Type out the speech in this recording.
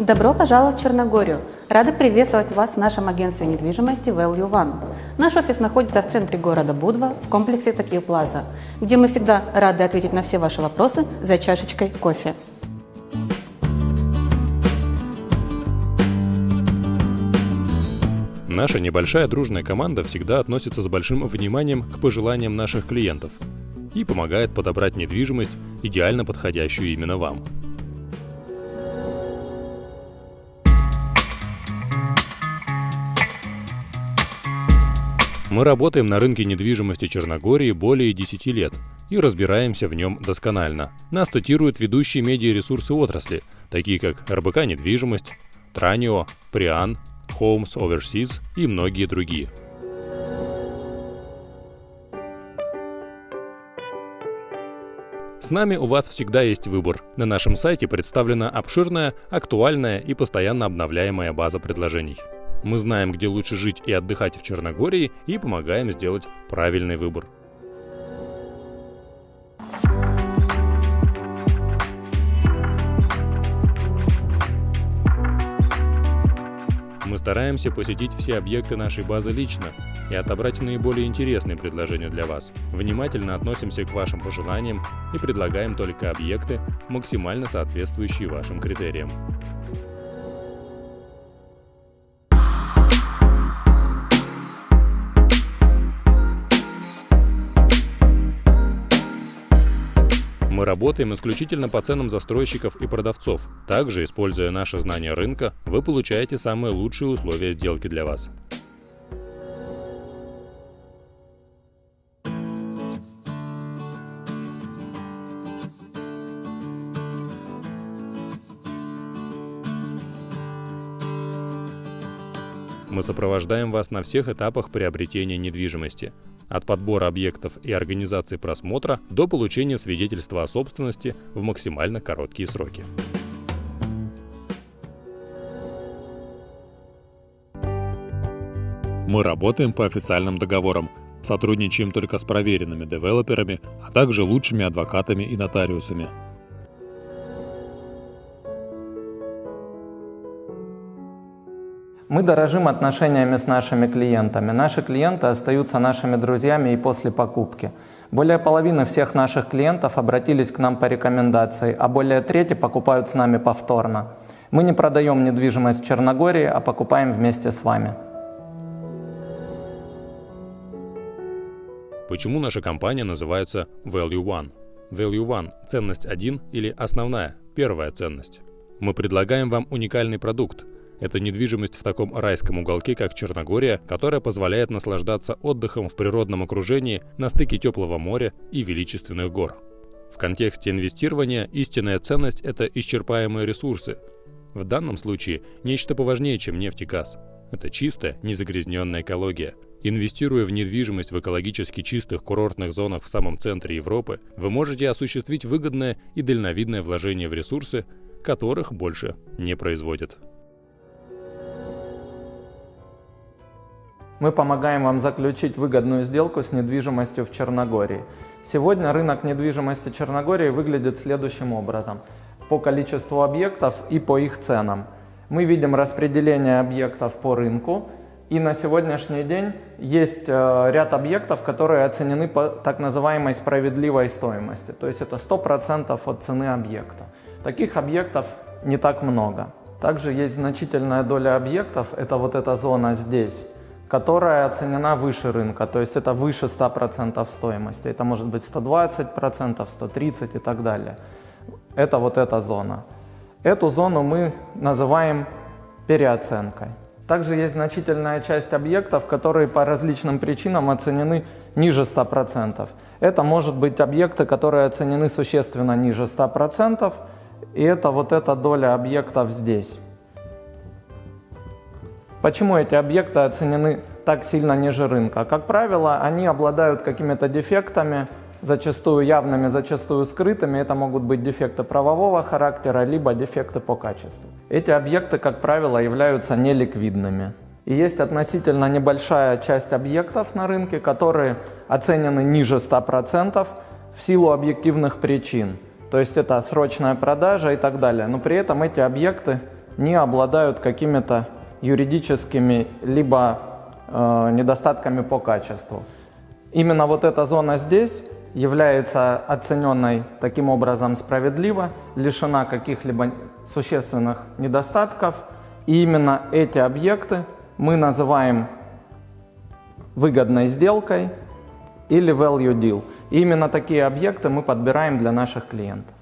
Добро пожаловать в Черногорию! Рады приветствовать вас в нашем агентстве недвижимости Value One. Наш офис находится в центре города Будва, в комплексе Такир Плаза, где мы всегда рады ответить на все ваши вопросы за чашечкой кофе. Наша небольшая дружная команда всегда относится с большим вниманием к пожеланиям наших клиентов и помогает подобрать недвижимость, идеально подходящую именно вам. Мы работаем на рынке недвижимости Черногории более 10 лет и разбираемся в нем досконально. Нас цитируют ведущие медиаресурсы отрасли, такие как РБК «Недвижимость», Транио, Приан, Homes Overseas и многие другие. С нами у вас всегда есть выбор. На нашем сайте представлена обширная, актуальная и постоянно обновляемая база предложений. Мы знаем, где лучше жить и отдыхать в Черногории, и помогаем сделать правильный выбор. Мы стараемся посетить все объекты нашей базы лично и отобрать наиболее интересные предложения для вас. Внимательно относимся к вашим пожеланиям и предлагаем только объекты, максимально соответствующие вашим критериям. Мы работаем исключительно по ценам застройщиков и продавцов. Также, используя наше знание рынка, вы получаете самые лучшие условия сделки для вас. Мы сопровождаем вас на всех этапах приобретения недвижимости. От подбора объектов и организации просмотра до получения свидетельства о собственности в максимально короткие сроки. Мы работаем по официальным договорам, сотрудничаем только с проверенными девелоперами, а также лучшими адвокатами и нотариусами. Мы дорожим отношениями с нашими клиентами. Наши клиенты остаются нашими друзьями и после покупки. Более половины всех наших клиентов обратились к нам по рекомендации, а более трети покупают с нами повторно. Мы не продаем недвижимость в Черногории, а покупаем вместе с вами. Почему наша компания называется Value One? Value One – ценность 1 или основная, первая ценность. Мы предлагаем вам уникальный продукт. Это недвижимость в таком райском уголке, как Черногория, которая позволяет наслаждаться отдыхом в природном окружении на стыке теплого моря и величественных гор. В контексте инвестирования истинная ценность – это исчерпаемые ресурсы. В данном случае нечто поважнее, чем нефть и газ. Это чистая, незагрязненная экология. Инвестируя в недвижимость в экологически чистых курортных зонах в самом центре Европы, вы можете осуществить выгодное и дальновидное вложение в ресурсы, которых больше не производят. Мы помогаем вам заключить выгодную сделку с недвижимостью в Черногории. Сегодня рынок недвижимости Черногории выглядит следующим образом. По количеству объектов и по их ценам. Мы видим распределение объектов по рынку. И на сегодняшний день есть ряд объектов, которые оценены по так называемой справедливой стоимости. То есть это 100% от цены объекта. Таких объектов не так много. Также есть значительная доля объектов, это вот эта зона здесь, которая оценена выше рынка, то есть это выше 100% стоимости. Это может быть 120%, 130% и так далее. Это вот эта зона. Эту зону мы называем переоценкой. Также есть значительная часть объектов, которые по различным причинам оценены ниже 100%. Это может быть объекты, которые оценены существенно ниже 100%, и это вот эта доля объектов здесь. Почему эти объекты оценены так сильно ниже рынка? Как правило, они обладают какими-то дефектами, зачастую явными, зачастую скрытыми. Это могут быть дефекты правового характера, либо дефекты по качеству. Эти объекты, как правило, являются неликвидными. И есть относительно небольшая часть объектов на рынке, которые оценены ниже 100% в силу объективных причин. То есть это срочная продажа и так далее. Но при этом эти объекты не обладают какими-то юридическими либо недостатками по качеству. Именно вот эта зона здесь является оцененной таким образом справедливо, лишена каких-либо существенных недостатков. И именно эти объекты мы называем выгодной сделкой или value deal. И именно такие объекты мы подбираем для наших клиентов.